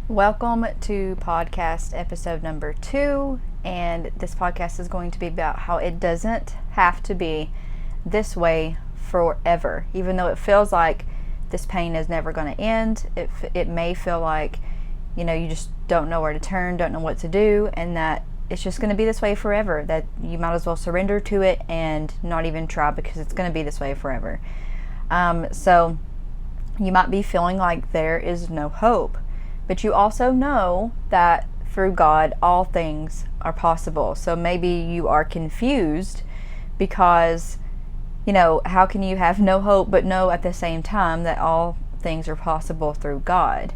Welcome to podcast episode number 2, and this podcast is going to be about how it doesn't have to be this way forever. Even though it feels like this pain is never going to end, it may feel like, you just don't know where to turn, don't know what to do, and that it's just going to be this way forever, that you might as well surrender to it and not even try because it's going to be this way forever. So you might be feeling like there is no hope. But you also know that through God, all things are possible. So maybe you are confused because, how can you have no hope but know at the same time that all things are possible through God?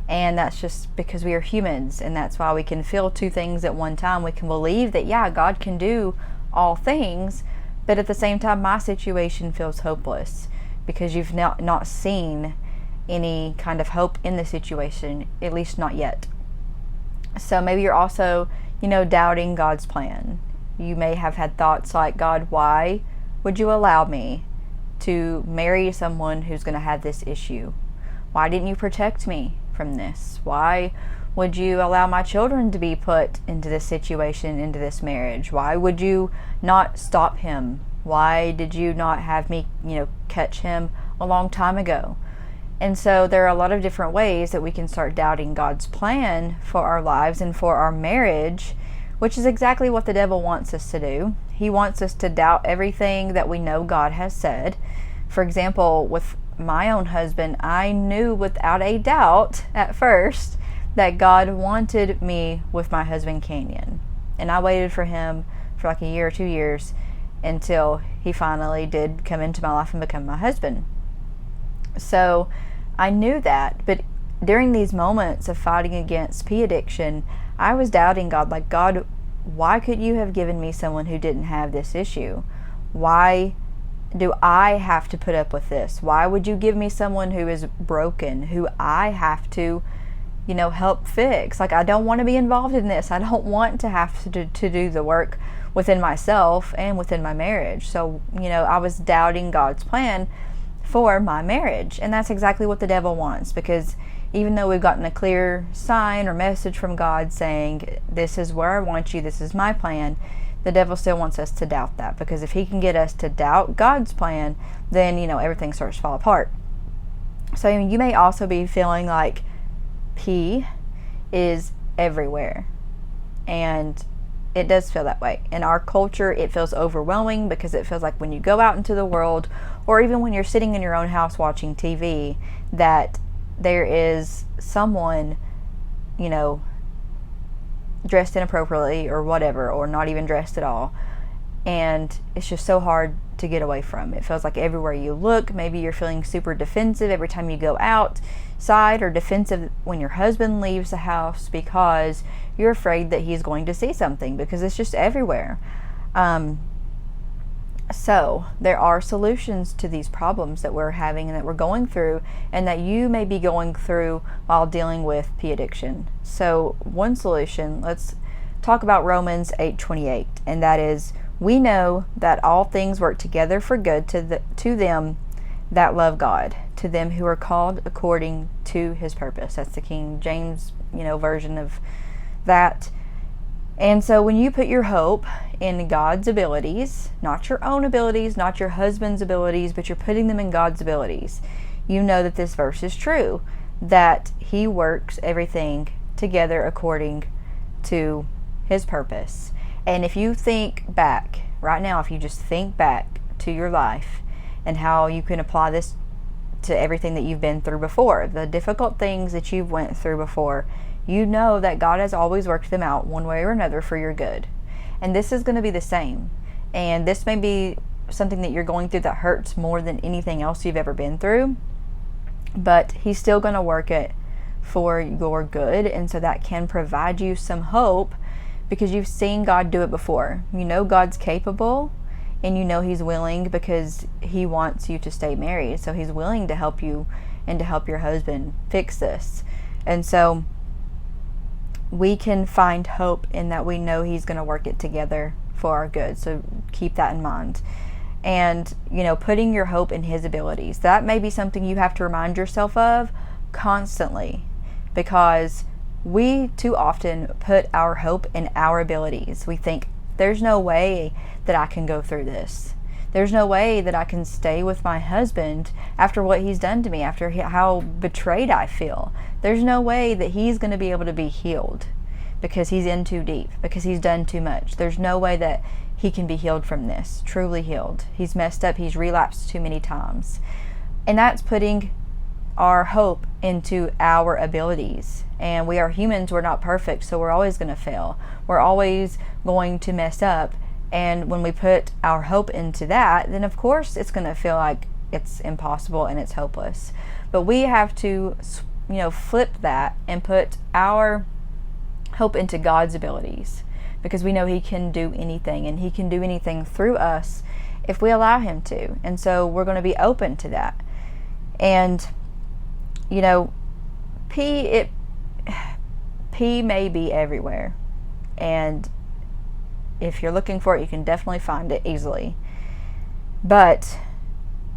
And that's just because we are humans, and that's why we can feel two things at one time. We can believe that, God can do all things, but at the same time, my situation feels hopeless because you've not seen any kind of hope in the situation, at least not yet. So maybe you're also, doubting God's plan. You may have had thoughts like, God, why would you allow me to marry someone who's going to have this issue? Why didn't you protect me from this? Why would you allow my children to be put into this situation, into this marriage? Why would you not stop him? Why did you not have me, catch him a long time ago? And so there are a lot of different ways that we can start doubting God's plan for our lives and for our marriage, which is exactly what the devil wants us to do. He wants us to doubt everything that we know God has said. For example, with my own husband, I knew without a doubt at first that God wanted me with my husband, Canyon. And I waited for him for like a year or 2 years until he finally did come into my life and become my husband. So I knew that, but during these moments of fighting against pee addiction, I was doubting God, like, God, why could you have given me someone who didn't have this issue? Why do I have to put up with this? Why would you give me someone who is broken, who I have to, help fix? Like, I don't want to be involved in this. I don't want to have to do the work within myself and within my marriage. So, I was doubting God's plan for my marriage. And that's exactly what the devil wants, because even though we've gotten a clear sign or message from God saying, this is where I want you, this is my plan, the devil still wants us to doubt that, because if he can get us to doubt God's plan, then, everything starts to fall apart. So you may also be feeling like pee is everywhere. And it does feel that way. In our culture, it feels overwhelming because it feels like when you go out into the world, or even when you're sitting in your own house watching TV, that there is someone, dressed inappropriately or whatever, or not even dressed at all. And it's just so hard to get away from. It feels like everywhere you look, maybe you're feeling super defensive every time you go outside, or defensive when your husband leaves the house because you're afraid that he's going to see something, because it's just everywhere. So there are solutions to these problems that we're having and that we're going through, and that you may be going through while dealing with pee addiction. So one solution, let's talk about Romans 8:28, and that is, we know that all things work together for good to them that love God, to them who are called according to his purpose. That's the King James, version of that. And so when you put your hope in God's abilities, not your own abilities, not your husband's abilities, but you're putting them in God's abilities, you know that this verse is true, that he works everything together according to his purpose. And if you think back right now, if you just think back to your life and how you can apply this to everything that you've been through before, the difficult things that you've went through before, you know that God has always worked them out one way or another for your good. And this is going to be the same. And this may be something that you're going through that hurts more than anything else you've ever been through, but he's still going to work it for your good. And so that can provide you some hope, because you've seen God do it before. You know God's capable, and you know he's willing, because he wants you to stay married. So he's willing to help you and to help your husband fix this. And so we can find hope in that. We know he's going to work it together for our good. So keep that in mind. And, putting your hope in his abilities, that may be something you have to remind yourself of constantly, because we too often put our hope in our abilities. We think, there's no way that I can go through this. There's no way that I can stay with my husband after what he's done to me, after how betrayed I feel. There's no way that he's going to be able to be healed because he's in too deep, because he's done too much. There's no way that he can be healed from this, truly healed. He's messed up, he's relapsed too many times. And that's putting our hope into our abilities. And we are humans, we're not perfect, so we're always going to fail. We're always going to mess up. And when we put our hope into that, then of course it's going to feel like it's impossible and it's hopeless. But we have to, flip that and put our hope into God's abilities, because we know He can do anything, and He can do anything through us if we allow Him to. And so we're going to be open to that. And, pee may be everywhere. And if you're looking for it, you can definitely find it easily. But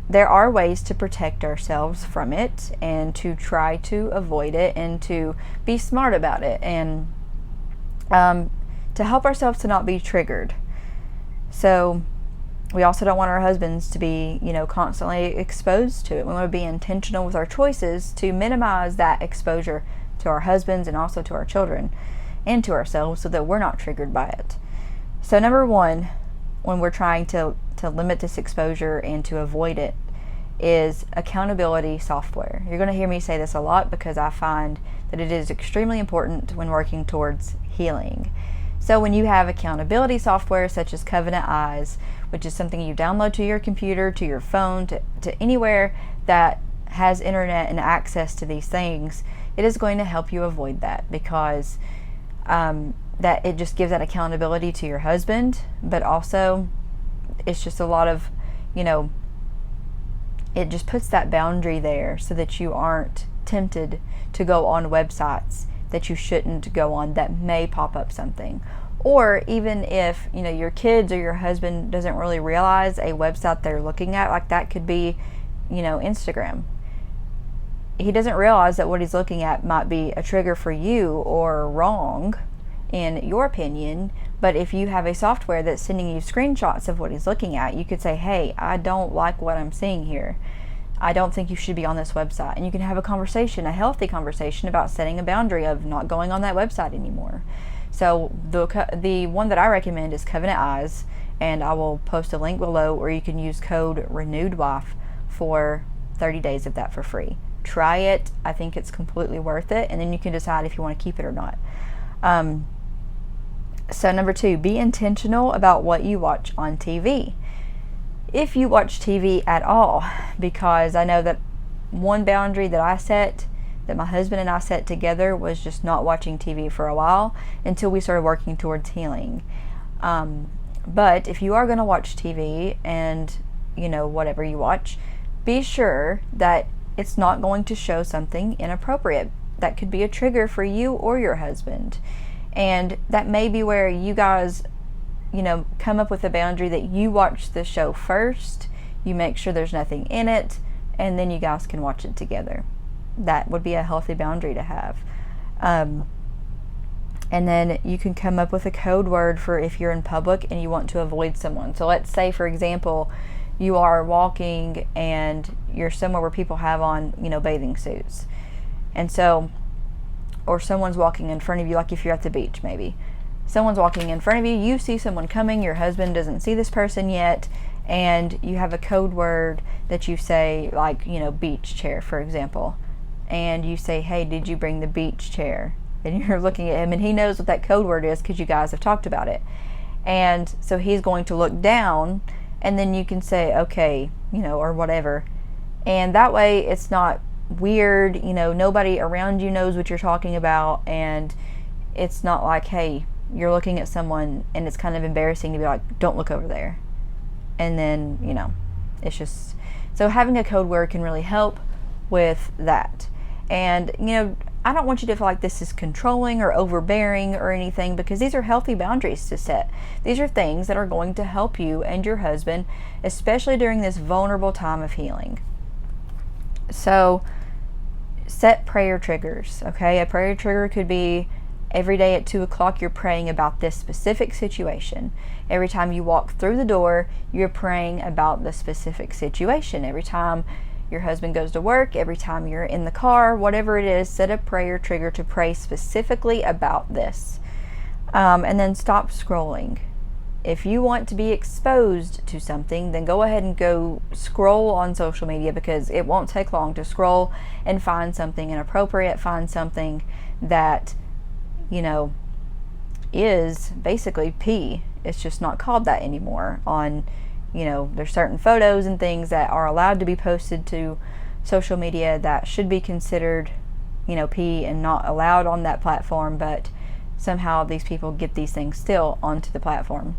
there are ways to protect ourselves from it and to try to avoid it and to be smart about it and to help ourselves to not be triggered. So we also don't want our husbands to be, constantly exposed to it. We want to be intentional with our choices to minimize that exposure to our husbands and also to our children and to ourselves so that we're not triggered by it. So number one, when we're trying to limit this exposure and to avoid it, is accountability software. You're going to hear me say this a lot because I find that it is extremely important when working towards healing. So when you have accountability software such as Covenant Eyes, which is something you download to your computer, to your phone, to anywhere that has internet and access to these things, it is going to help you avoid that, because that it just gives that accountability to your husband, but also it's just a lot of, it just puts that boundary there so that you aren't tempted to go on websites that you shouldn't go on that may pop up something. Or even if, your kids or your husband doesn't really realize a website they're looking at, like that could be, Instagram. He doesn't realize that what he's looking at might be a trigger for you or wrong in your opinion, but if you have a software that's sending you screenshots of what he's looking at, you could say, hey, I don't like what I'm seeing here. I don't think you should be on this website. And you can have a conversation, a healthy conversation about setting a boundary of not going on that website anymore. So the one that I recommend is Covenant Eyes, and I will post a link below, or you can use code RenewedWife for 30 days of that for free. Try it. I think it's completely worth it, and then you can decide if you want to keep it or not. So number two, be intentional about what you watch on TV. If you watch TV at all, because I know that one boundary that I set, that my husband and I set together, was just not watching TV for a while until we started working towards healing. But if you are going to watch TV and, whatever you watch, be sure that it's not going to show something inappropriate that could be a trigger for you or your husband. And that may be where you guys, come up with a boundary that you watch the show first, you make sure there's nothing in it, and then you guys can watch it together. That would be a healthy boundary to have. And then you can come up with a code word for if you're in public and you want to avoid someone. So let's say, for example, you are walking and you're somewhere where people have on, bathing suits. And so, or someone's walking in front of you, like if you're at the beach maybe. Someone's walking in front of you, you see someone coming, your husband doesn't see this person yet, and you have a code word that you say, like, beach chair, for example. And you say, hey, did you bring the beach chair? And you're looking at him, and he knows what that code word is because you guys have talked about it. And so he's going to look down, and then you can say, okay, or whatever. And that way it's not weird, nobody around you knows what you're talking about, and it's not like, hey, you're looking at someone and it's kind of embarrassing to be like, don't look over there. And then, it's just, so having a code word can really help with that. And, I don't want you to feel like this is controlling or overbearing or anything, because these are healthy boundaries to set. These are things that are going to help you and your husband, especially during this vulnerable time of healing. So set prayer triggers, okay? A prayer trigger could be every day at 2 o'clock you're praying about this specific situation. Every time you walk through the door, you're praying about the specific situation. Every time your husband goes to work, every time you're in the car, whatever it is, set a prayer trigger to pray specifically about this. And then stop scrolling. If you want to be exposed to something, then go ahead and go scroll on social media, because it won't take long to scroll and find something inappropriate, find something that, is basically pee. It's just not called that anymore. There's certain photos and things that are allowed to be posted to social media that should be considered, pee and not allowed on that platform, but somehow these people get these things still onto the platform.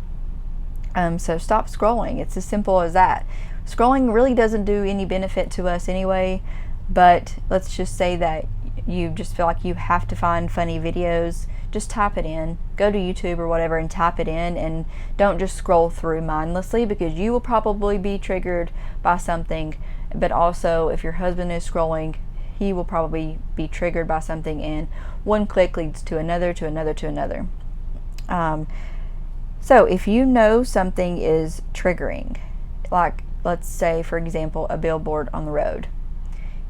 So stop scrolling. It's as simple as that. Scrolling really doesn't do any benefit to us anyway, but let's just say that you just feel like you have to find funny videos. Just type it in. Go to YouTube or whatever and type it in, and don't just scroll through mindlessly, because you will probably be triggered by something, but also if your husband is scrolling, he will probably be triggered by something, and one click leads to another, to another, to another. So if you know something is triggering, like let's say, for example, a billboard on the road.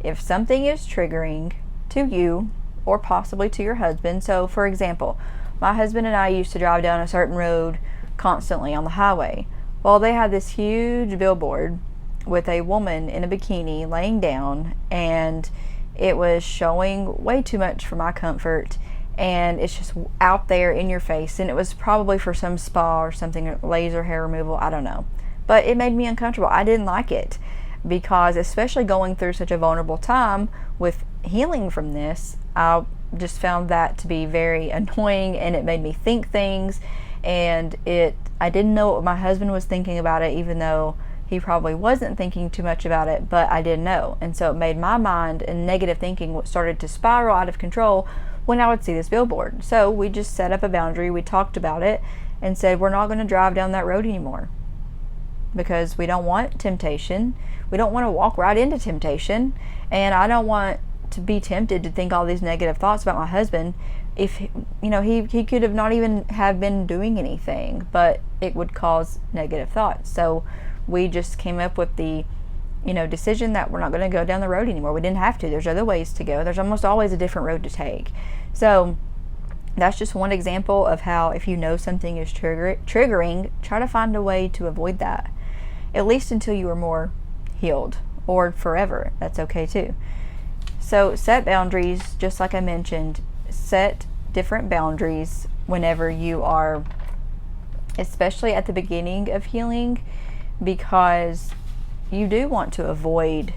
If something is triggering to you, or possibly to your husband, so for example, my husband and I used to drive down a certain road constantly on the highway. Well, they had this huge billboard with a woman in a bikini laying down, and it was showing way too much for my comfort, and it's just out there in your face, and it was probably for some spa or something, laser hair removal, I don't know, but it made me uncomfortable. I didn't like it, because especially going through such a vulnerable time with healing from this, I just found that to be very annoying, and it made me think things, and I didn't know what my husband was thinking about it, even though he probably wasn't thinking too much about it, but I didn't know. And so it made my mind and negative thinking started to spiral out of control when I would see this billboard. So we just set up a boundary. We talked about it and said, we're not going to drive down that road anymore, because we don't want temptation. We don't want to walk right into temptation, and I don't want to be tempted to think all these negative thoughts about my husband. If he could have not even have been doing anything, but it would cause negative thoughts. So we just came up with the decision that we're not going to go down the road anymore. We didn't have to. There's other ways to go. There's almost always a different road to take. So that's just one example of how, if you know something is triggering, try to find a way to avoid that, at least until you are more healed, or forever. That's okay too. So set boundaries, just like I mentioned. Set different boundaries whenever you are, especially at the beginning of healing, because you do want to avoid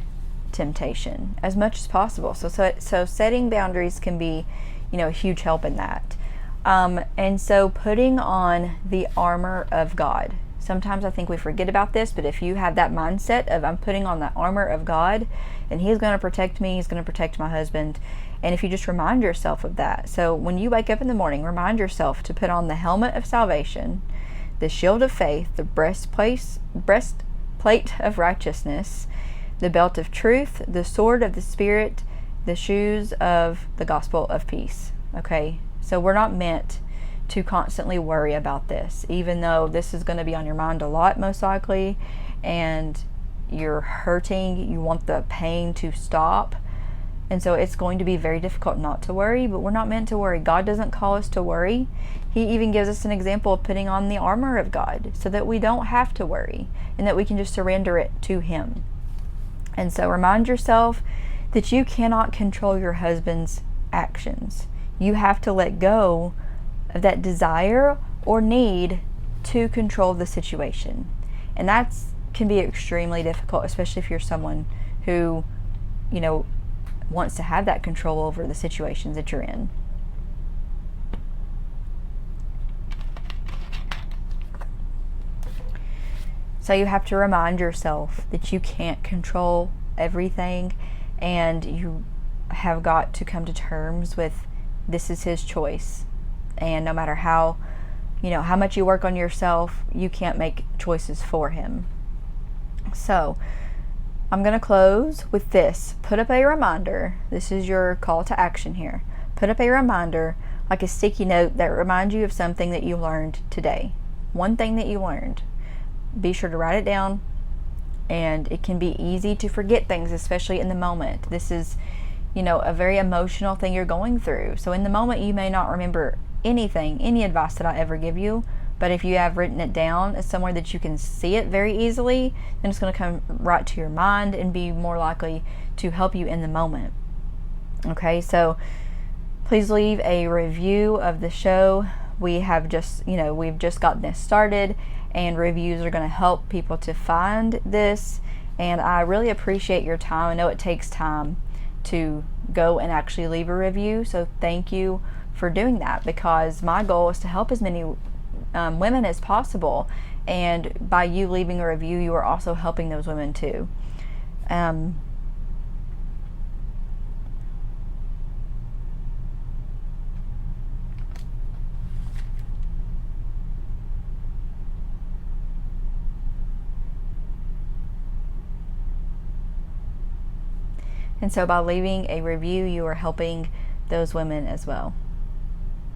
temptation as much as possible. So setting boundaries can be, a huge help in that. And so putting on the armor of God. Sometimes I think we forget about this, but if you have that mindset of, I'm putting on the armor of God, and He's going to protect me, He's going to protect my husband, and if you just remind yourself of that. So when you wake up in the morning, remind yourself to put on the helmet of salvation, the shield of faith, the breastplate of righteousness, the belt of truth, the sword of the Spirit, the shoes of the gospel of peace. Okay, so we're not meant to constantly worry about this, even though this is going to be on your mind a lot, most likely, and you're hurting, you want the pain to stop, and so it's going to be very difficult not to worry. But we're not meant to worry. God doesn't call us to worry. He even gives us an example of putting on the armor of God, so that we don't have to worry, and that we can just surrender it to Him. And so remind yourself that you cannot control your husband's actions. You have to let go of that desire or need to control the situation. And that can be extremely difficult, especially if you're someone who, wants to have that control over the situations that you're in. So you have to remind yourself that you can't control everything, and you have got to come to terms with, this is His choice. And no matter how much you work on yourself, you can't make choices for Him. So I'm going to close with this. Put up a reminder. This is your call to action here. Put up a reminder, like a sticky note that reminds you of something that you learned today. One thing that you learned. Be sure to write it down. And it can be easy to forget things, especially in the moment. This is, a very emotional thing you're going through. So in the moment, you may not remember anything, any advice that I ever give you. But if you have written it down somewhere that you can see it very easily, then it's going to come right to your mind and be more likely to help you in the moment. Okay, so please leave a review of the show. We've just gotten this started, and reviews are going to help people to find this. And I really appreciate your time. I know it takes time to go and actually leave a review, so thank you for doing that, because my goal is to help as many women as possible, and by you leaving a review, you are also helping those women too. And so by leaving a review, you are helping those women as well.